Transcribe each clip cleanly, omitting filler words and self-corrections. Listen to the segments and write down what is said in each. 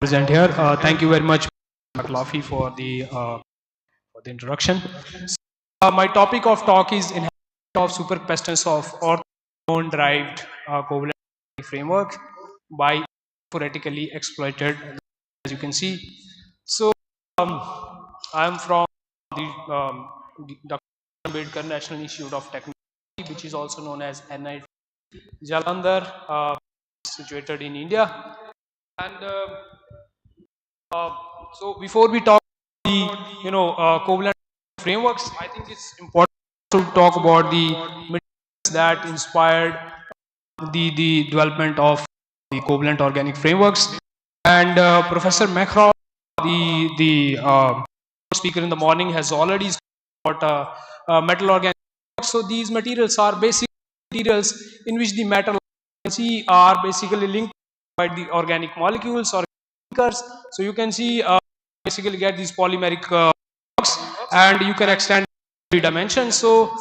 present here. Thank you very much, McLaughlin, for the introduction. My topic of talk is inheritance of supercapacitance of orthogon-derived covalent framework by theoretically exploited, as you can see. So, um, I am from the Dr. Ambedkar National Institute of Technology, which is also known as NIT Jalandhar, situated in India. And so before we talk the covalent frameworks, I think it's important to talk about the materials that inspired the development of the covalent organic frameworks. And Professor Mehra, the speaker in the morning, has already spoken about metal organic. So these materials are basic materials in which the metal are basically linked by the organic molecules or linkers. So you can see basically get these polymeric blocks, and you can extend 3 dimensions. So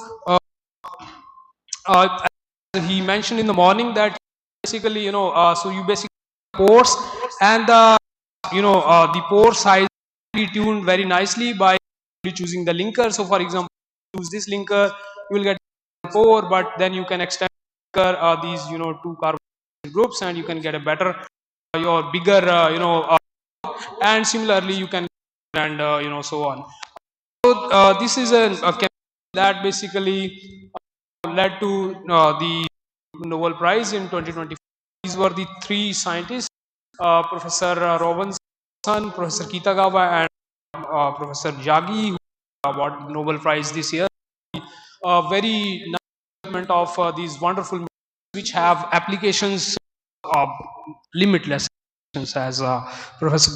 he mentioned in the morning that basically so you basically pores, and the pore size be tuned very nicely by choosing the linker. So for example, use this linker, you will get pore, but then you can extend these 2 carbon groups, and you can get a better your bigger and similarly you can, and so on. So this is a chemistry that basically led to the Nobel Prize in 2024. These were the 3 scientists, Professor Robinson, Professor Kitagawa, and Professor Jaggi, who got the Nobel Prize this year. Very nice development of these wonderful materials which have applications limitless, as Professor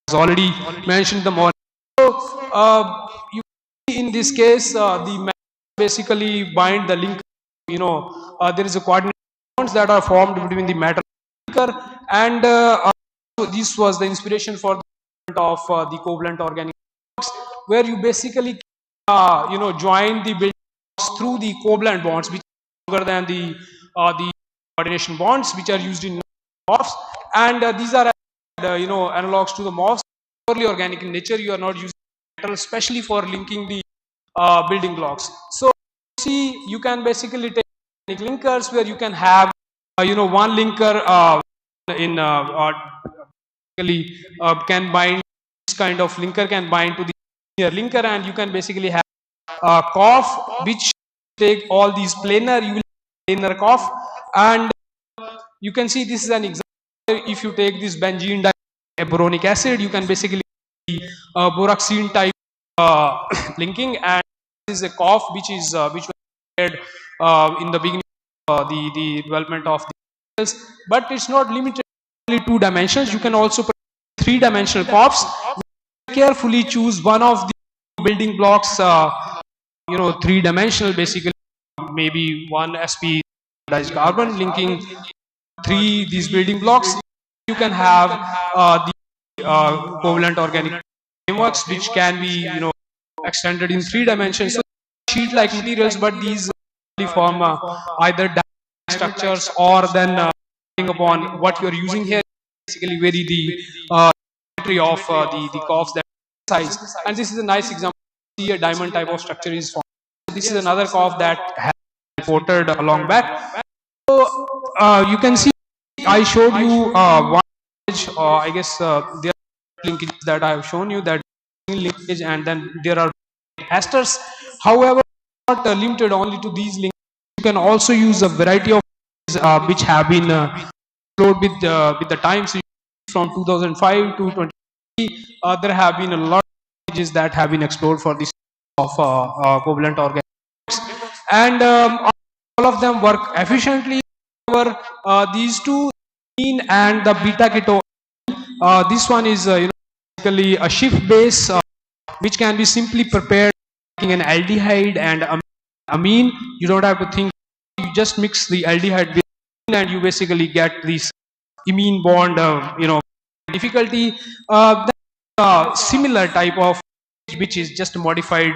has already mentioned the morning. So you see in this case the basically bind the link. There is a coordinate bonds that are formed between the matter and linker, and this was the inspiration for the of the covalent organic blocks, where you basically join the building blocks through the covalent bonds, which are longer than the coordination bonds which are used in MOFs, and these are analogs to the MOFs, purely organic in nature. You are not using metal especially for linking the building blocks. So see, you can basically take linkers where you can have one linker in can bind, this kind of linker can bind to the linear linker, and you can basically have a COF which take all these planar, you will planar COF, and you can see this is an example. If you take this benzene boronic acid, you can basically boraxene type linking, and this is a COF which was created in the beginning the development of the materials, but it's not limited to only 2 dimensions. You can also put 3-dimensional COFs. Carefully choose one of the building blocks, 3-dimensional, basically maybe 1 sp carbon linking 3 these building blocks. You can have the covalent organic frameworks which can be extended in 3 dimensions. So sheet like materials, but these form either structures, or then depending upon what you are using here, basically vary the geometry of the COFs that size. And this is a nice example. See, a diamond type of structure is formed. This is another COF that has reported along back. So you can see I showed you one linkage, I guess there are linkages that I have shown you, that linkage, and then there are esters. However, not limited only to these linkages. You can also use a variety of which have been explored with the time. So from 2005 to 2020, there have been a lot of linkages that have been explored for this of covalent organics, and all of them work efficiently. However, these 2, and the beta keto, this one is basically a Schiff base which can be simply prepared making an aldehyde and amine. You don't have to think, you just mix the aldehyde with amine and you basically get this imine bond difficulty. Similar type of which is just modified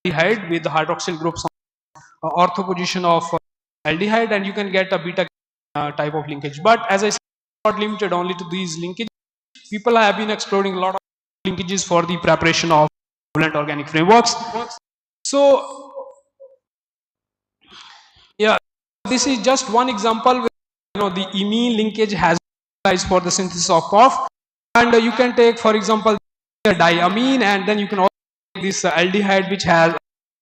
aldehyde with the hydroxyl groups on ortho position of aldehyde, and you can get a beta type of linkage. But as I said, not limited only to these linkages. people have been exploring a lot of linkages for the preparation of covalent organic frameworks. So yeah, this is just one example where the imine linkage has been utilized for the synthesis of COF, and you can take, for example, the diamine, and then you can also take this aldehyde which has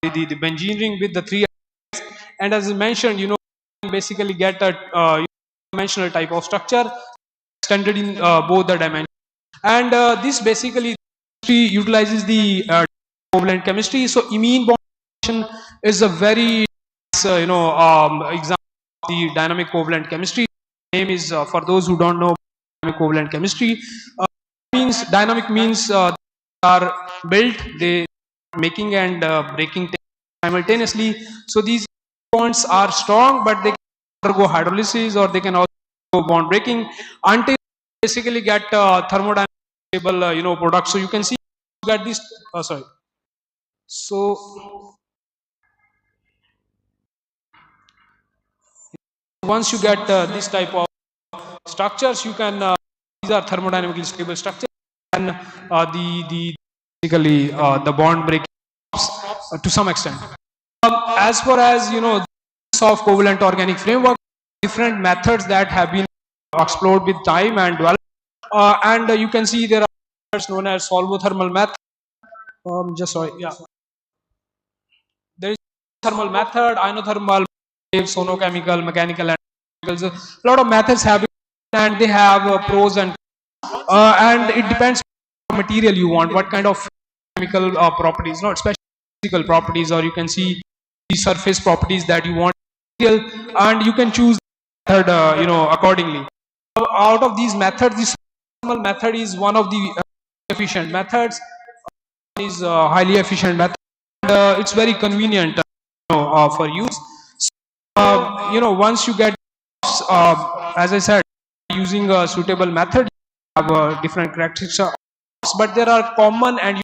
the benzene ring with the 3, and as I mentioned, basically get a dimensional type of structure extended in both the dimensions, and this basically utilizes the covalent chemistry. So imine bond is a very example of the dynamic covalent chemistry. Name is for those who don't know dynamic covalent chemistry. Means dynamic means are built, they making and breaking simultaneously. So these bonds are strong, but they can undergo hydrolysis or they can also go bond breaking until basically get thermodynamic stable products. So you can see you get this. Sorry. So once you get this type of structures, you can these are thermodynamically stable structures, and the basically the bond breaking to some extent. As far as of covalent organic framework, different methods that have been explored with time and developed, and you can see there are methods known as solvothermal method. Just sorry, yeah. There is thermal method, inothermal, sonochemical, mechanical, and a lot of methods have been, and they have pros and it depends on the material you want, what kind of chemical properties, not especially physical properties, or you can see the surface properties that you want, and you can choose method accordingly. Out of these methods, this thermal method is one of the efficient methods. Is highly efficient method, and it's very convenient for use. So, once you get as I said, using a suitable method, you have different characteristics, but there are common and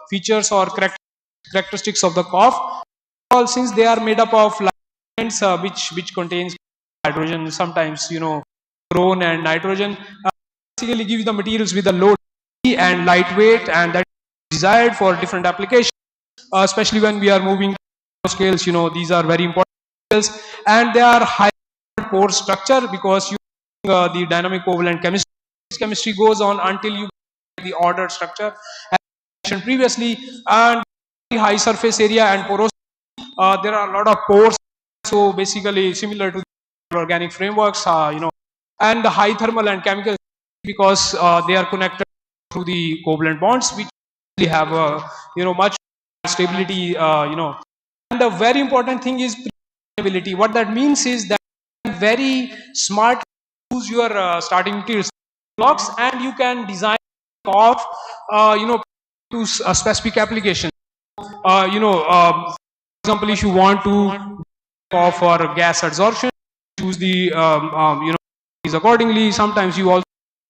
features or characteristics of the COF. All since they are made up of ligands which contains hydrogen, sometimes chrome and nitrogen, basically give you the materials with a low and lightweight, and that is desired for different applications, especially when we are moving to scales. These are very important scales, and they are high pore structure because the dynamic covalent chemistry goes on until you get the ordered structure as mentioned previously, and high surface area and porosity. There are a lot of pores, so basically similar to the organic frameworks, and the high thermal and chemical because they are connected through the covalent bonds, which have much stability, and the very important thing is stability. What that means is that very smart use your starting materials blocks, and you can design off to a specific application. For example, if you want to go for gas adsorption, choose the accordingly. Sometimes you also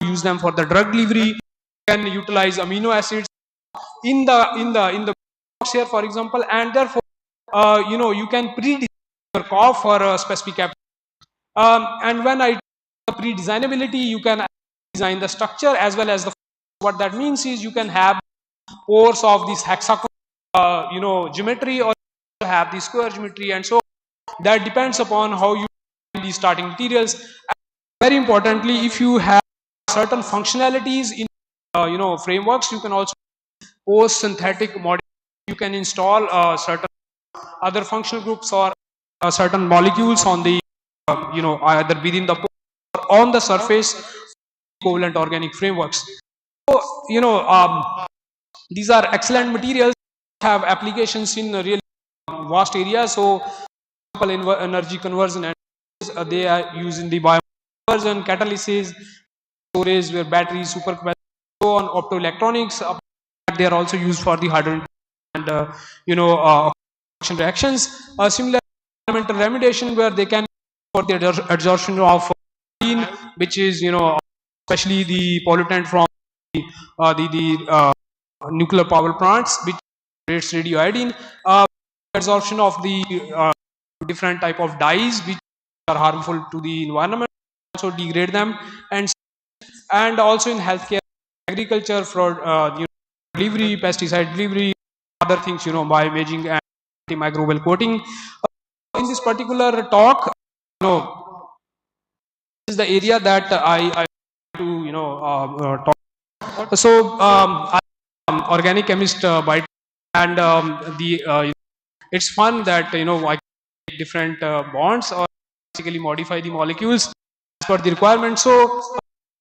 use them for the drug delivery. You can utilize amino acids in the box here, for example, and therefore you can pre-design your COF for a specific application. And when I pre-designability, you can design the structure as well as the. What that means is you can have pores of this hexagonal geometry, or have the square geometry, and so that depends upon how you these starting materials. And very importantly, if you have certain functionalities in frameworks, you can also post synthetic model. You can install certain other functional groups or certain molecules on the either within the or on the surface covalent organic frameworks. So these are excellent materials, have applications in really vast areas. So energy conversion, and they are used in the bioconversion, catalysis, storage, where batteries, supercapacitor, so on, optoelectronics. They are also used for the hydrogen and oxidation reactions. Similar elemental remediation, where they can for the adsorption of which is especially the pollutant from the nuclear power plants, which creates radioiodine. Adsorption of the different type of dyes which are harmful to the environment, also degrade them, and and also in healthcare, agriculture, for delivery, pesticide delivery, other things, by imaging and antimicrobial coating. In this particular talk, this is the area that I to talk. So I'm organic chemist by, and the it's fun that I can different bonds or basically modify the molecules as per the requirement. So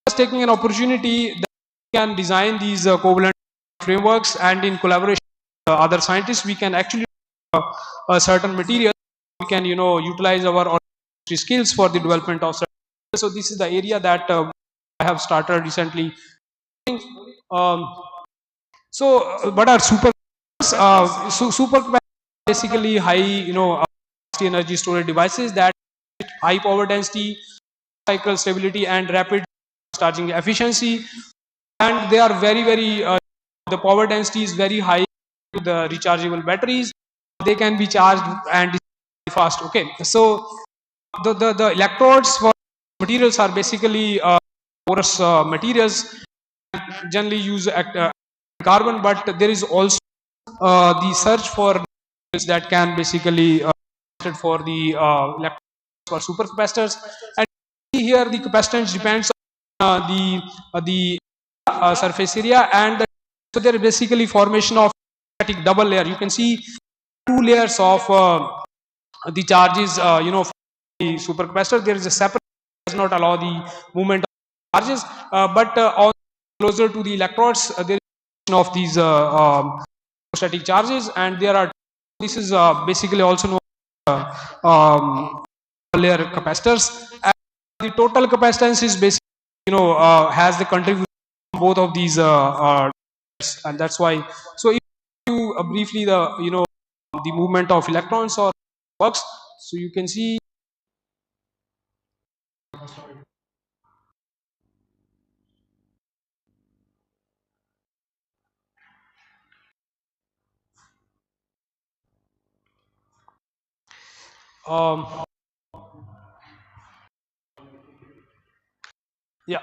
just taking an opportunity that we can design these covalent frameworks, and in collaboration with other scientists we can actually a certain material, we can utilize our skills for the development of certain. So this is the area that I have started recently. um, what are super super basically high energy storage devices that high power density, cycle stability, and rapid charging efficiency, and they are very the power density is very high to the rechargeable batteries. They can be charged and fast. Okay, so the electrodes for materials are basically porous materials, generally use carbon, but there is also the search for materials that can basically for the for supercapacitors. And here the capacitance depends on the surface area, and so there is basically formation of static double layer. You can see two layers of the charges, for the supercapacitor. There is a separate, does not allow the movement of charges, but on closer to the electrodes there is of these static charges, and there are, this is basically also known layer capacitors, and the total capacitance is basically has the contribution of both of these and that's why. So if you briefly the the movement of electrons or works, so you can see um, yeah,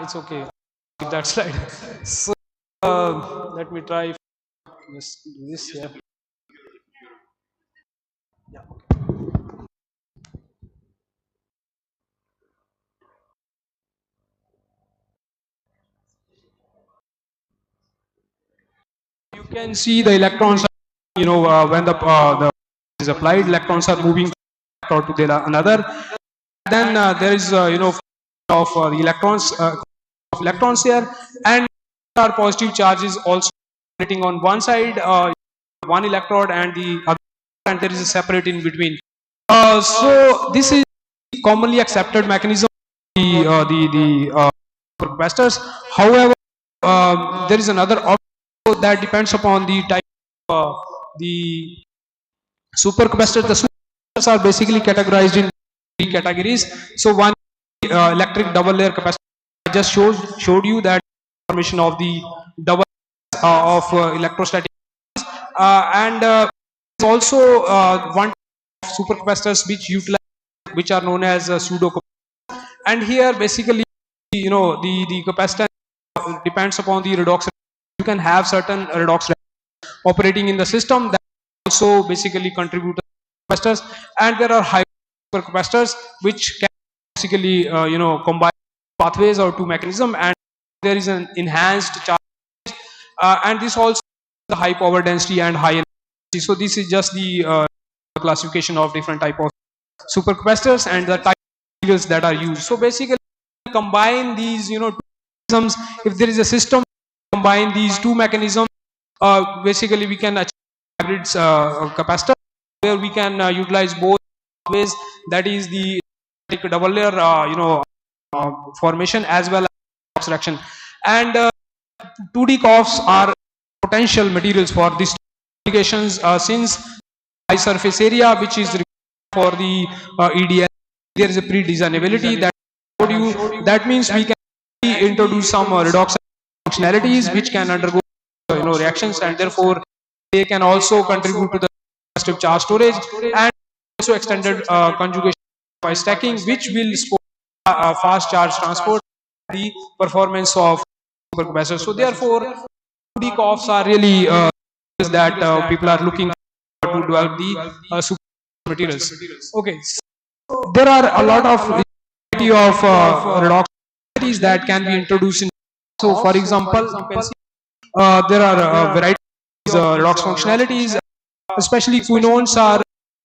it's okay with that slide. So let me try, let's do this here. Yeah. You can see the electrons, when the is applied, electrons are moving or to the another. Then there is of the electrons of electrons here, and are positive charges also operating on one side, one electrode, and the other, and there is a separate in between. So this is commonly accepted mechanism of the capacitors. However, there is another option that depends upon the type of the supercapacitor. The supercapacitors are basically categorized in three categories. So one electric double layer capacitor. I just showed you that formation of the double of electrostatic, and also one supercapacitors which are known as pseudo. And here basically the capacitance depends upon the redox. You can have certain redox operating in the system that also basically contribute to capacitors, and there are high capacitors which can basically combine pathways or two mechanism, and there is an enhanced charge, and this also the high power density and high energy. So this is just the classification of different type of supercapacitors and the type of materials that are used. So basically combine these two mechanisms. If there is a system, combine these two mechanisms, basically we can achieve hybrid capacitor where we can utilize both ways, that is the double layer formation as well as extraction. And 2D COFs are potential materials for these applications, since high surface area which is required for the EDL, there is a pre-designability that that means we can introduce some redox functionalities which can undergo reactions, and therefore they can also contribute to the positive charge storage and also extended conjugation by stacking, which will support fast charge transport, the performance of supercapacitor. So therefore, 2D COFs are really that people are looking to develop the super materials. Okay, so there are a lot of variety of redox that can be introduced in. So for example, you can see there are varieties redox functionalities, especially quinones are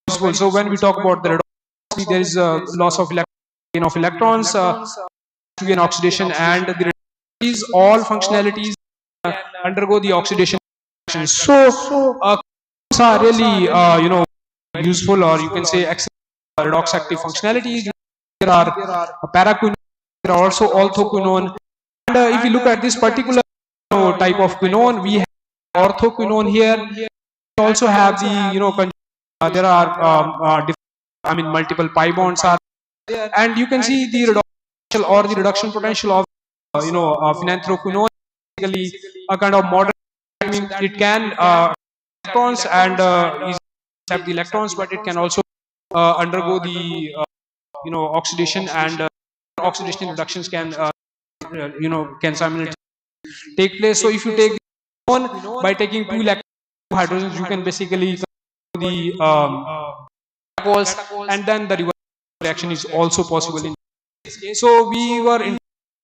useful. So when we talk about the redox, there is a loss of gain of electrons, gain oxidation, and the these all functionalities undergo the oxidation reaction. So quinones are really useful, or you can say excellent redox active functionalities. There are paraquinone, there are also orthoquinone, and if you look at this particular type of quinone, we have orthoquinone here. We also have the there are multiple pi bonds are there, and you can see the reduction or the reduction potential of phenanthroquinone, basically a kind of modern. I mean, it can electrons and accept the electrons, but it can also undergo the oxidation, and oxidation reductions can can simultaneously take place. So if you take one by taking two hydrogens, you can basically the alcohols, and then the reverse reaction is also possible in this case. So we were in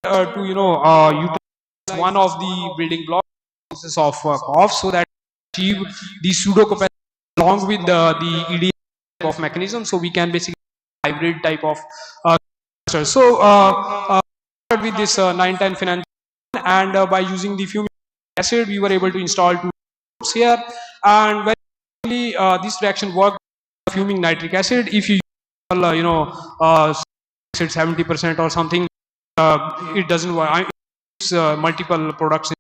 to utilize one of the building blocks of COF, so that achieve the pseudo capacity along with the ED of mechanism, so we can basically hybrid type of so with this 910 phenanthroquinone, and by using the fuming acid, we were able to install two groups here, and very this reaction worked with fuming nitric acid. If you use 70% or something, it doesn't work. It's multiple products,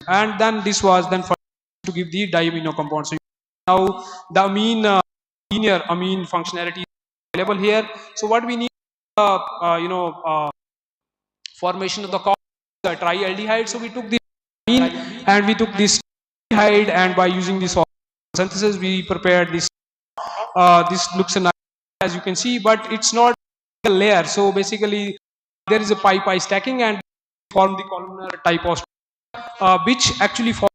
and then this was then for to give the diamino compound. So now the amine linear amine functionality is available here. So what we need, formation of the trialdehyde. So we took the amine and we took this aldehyde, and by using this synthesis, we prepared this. This looks nice, as you can see, but it's not a layer. So basically, there is a pi stacking and form the columnar type of which actually forms.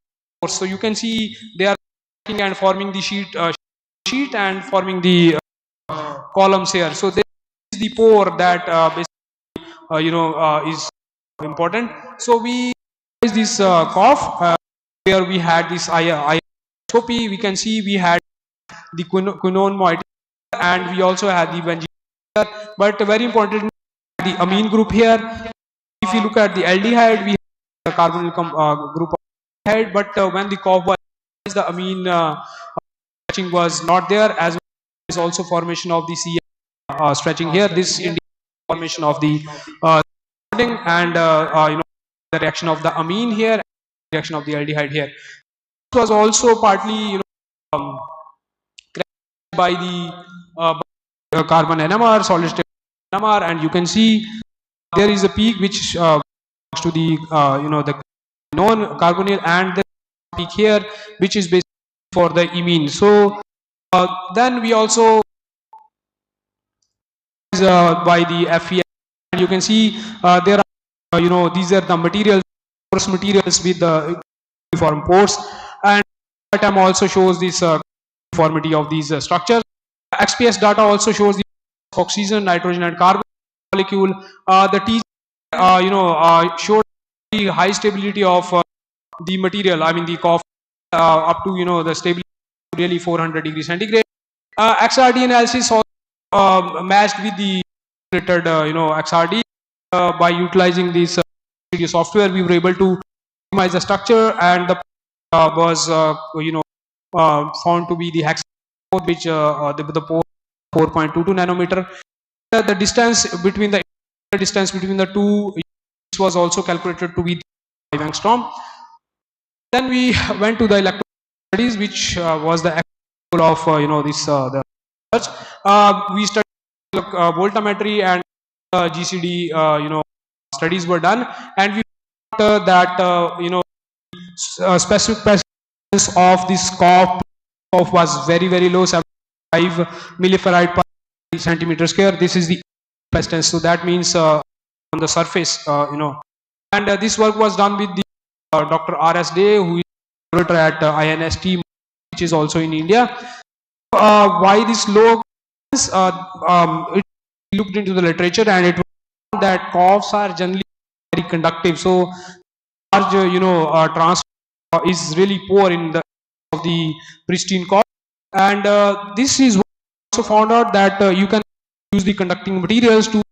So you can see they are stacking and forming the sheet and forming the columns here. So this is the pore that basically is important. So we use this COF where we had this isotopy. We can see we had the quinone moiety, and we also had the benzene here. But very important, the amine group here. If you look at the aldehyde, we have a carbonyl group of aldehyde, but when the COF was, the amine stretching was not there, as well as also formation of the C stretching here. This indicates formation of the and the reaction of the amine here, and the reaction of the aldehyde here. This was also partly by the carbon NMR, solid state NMR, and you can see there is a peak which belongs to the the known carbonyl, and the peak here which is basically for the imine. So then we also by the FE, and you can see there are these are the materials, porous materials with the uniform pores, and atom also shows this uniformity of these structures. XPS data also shows the oxygen, nitrogen, and carbon molecule. The T showed the high stability of the material. I mean the COF up to the stability really 400 degrees centigrade. XRD analysis also matched with the XRD. By utilizing this software, we were able to optimize the structure, and the was found to be the hex pore, which the pore 4.22 nanometer. The distance between the two was also calculated to be 5 angstrom. Then we went to the electron studies, which was the actual of this the research. We studied voltammetry and GCD studies were done, and we found that specific presence of this COF was very low, 75 millifarad per centimeter square. This is the capacitance. So that means on the surface, and this work was done with the Dr. R.S. Day, who is laboratory at INST, which is also in India. Why this low? It looked into the literature, and it found that coughs are generally very conductive. So large, transfer is really poor in the of the pristine cough, and this is also found out that you can use the conducting materials to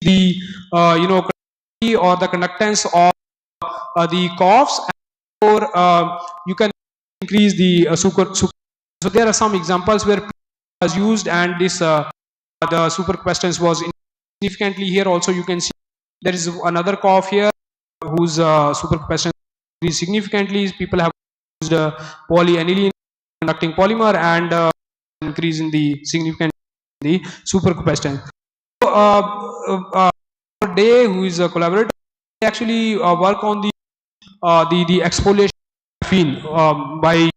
the conductivity or the conductance of the coughs, or you can increase the So there are some examples where was used, and this the supercapacitance was significantly. Here also you can see there is another cough here whose supercapacitance increased significantly. People have used polyaniline conducting polymer, and increase in the significant the supercapacitance. So, Day, who is a collaborator, actually work on the exfoliation of graphene by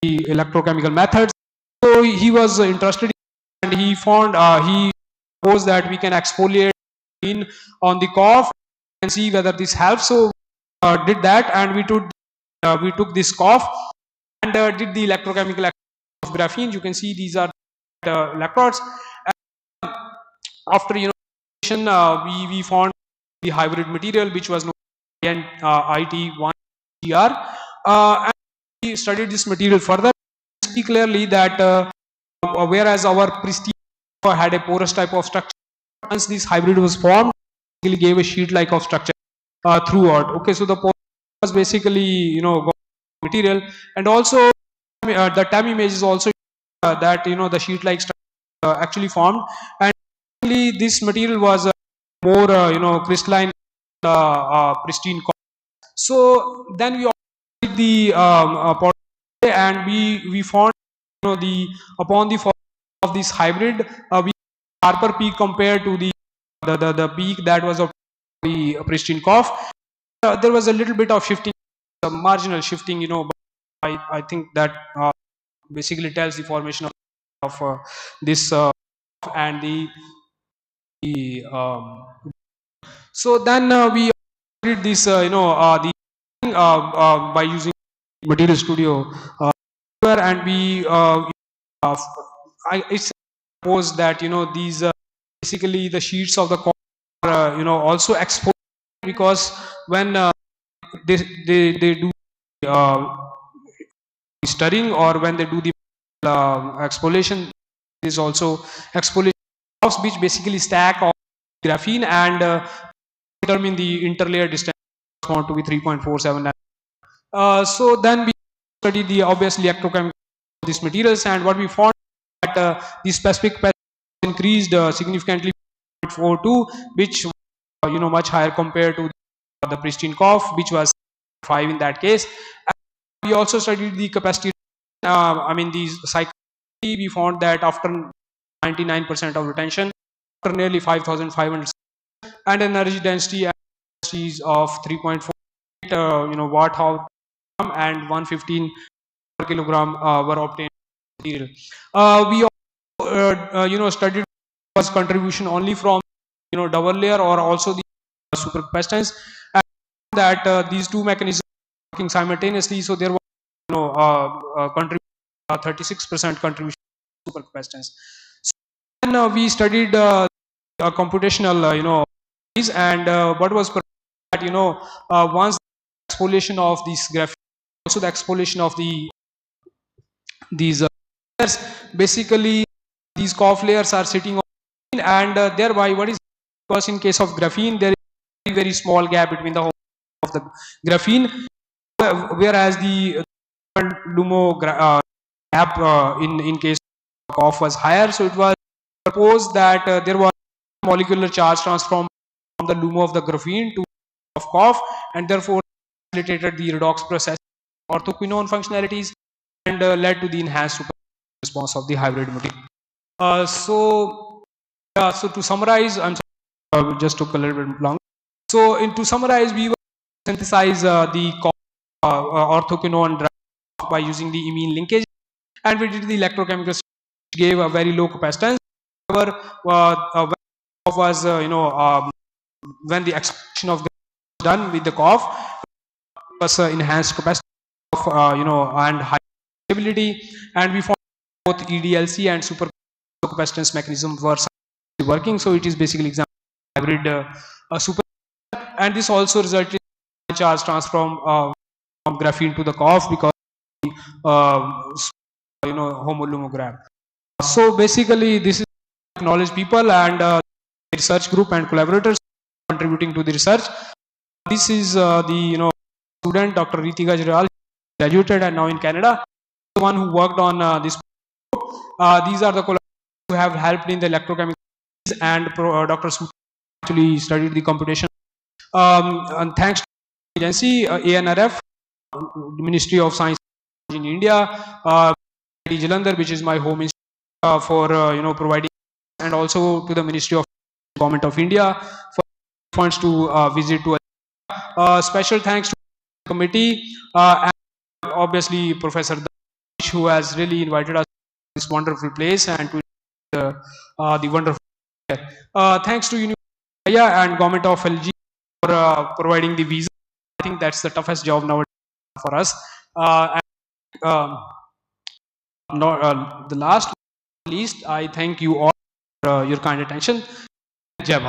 the electrochemical methods. So he was interested, and he found he proposed that we can exfoliate graphene on the cough and see whether this helps. So did that, and we took this cough and did the electrochemical of graphene. You can see these are electrodes. And after we found the hybrid material, which was known as IT1GR, and we studied this material further. See clearly that whereas our pristine had a porous type of structure, once this hybrid was formed, it gave a sheet-like of structure throughout. Okay, so the porous was basically material, and also the TEM image is also that the sheet-like structure actually formed, and this material was more crystalline, pristine. So then we did the and we found upon the fall of this hybrid, we sharper peak compared to the peak that was of the pristine cough. There was a little bit of shifting, marginal shifting, but I think that basically tells the formation of this and so then we did this by using Material Studio and we I suppose that these basically the sheets of the core also exposed, because when they do stirring, or when they do the exfoliation, is also exfoliation which basically stack of graphene and determine the interlayer distance found to be 3.47. So then we studied the obviously electrochemical of these materials, and what we found that the specific increased significantly 0.42, which much higher compared to the pristine cough, which was 5 in that case. And we also studied the capacity, the cycle. We found that after 99% of retention, after nearly 5,500, and energy density of 3.48 watt hour and 115 per kilogram were obtained. We also studied was contribution only from double layer or also the supercapacitance, and that these two mechanisms working simultaneously. So there was 36% contribution to supercapacitance. So then we studied computational and what was that once the exfoliation of these graphene, also the exfoliation of these layers, basically these cough layers are sitting on, and thereby what is, because in case of graphene there is a very small gap between the whole of the graphene, whereas the LUMO gap in case of cough was higher. So it was proposed that there was molecular charge transfer from the LUMO of the graphene to of cough, and therefore facilitated the redox process orthoquinone functionalities, and led to the enhanced response of the hybrid material. So to summarize, I'm sorry, just took a little bit long. So to summarize, we will synthesize the orthoquinone by using the imine linkage, and we did the electrochemical, gave a very low capacitance. However, was when the extraction of the done with the cough was enhanced capacity of and high stability, and we found both EDLC and supercapacitance mechanism were working. So it is basically example hybrid super, and this also resulted in charge transfer from graphene to the cough because uh, homolumograph. So basically this is knowledge people and research group and collaborators contributing to the research. This is the student Dr. Ritika Jral, graduated and now in Canada, the one who worked on this. These are the collaborators who have helped in the electrochemical, and Dr. Su actually studied the computation. And thanks to the agency ANRF, Ministry of Science in India, Jalandhar, which is my home institute, for providing, and also to the Ministry of Government of India for funds to visit to. Special thanks to the committee and obviously Professor Danish, who has really invited us to this wonderful place and to the wonderful. Thanks to University and Government of LG for providing the visa. I think that's the toughest job nowadays for us. And, the last but not least, I thank you all for your kind attention. Jai Bharat.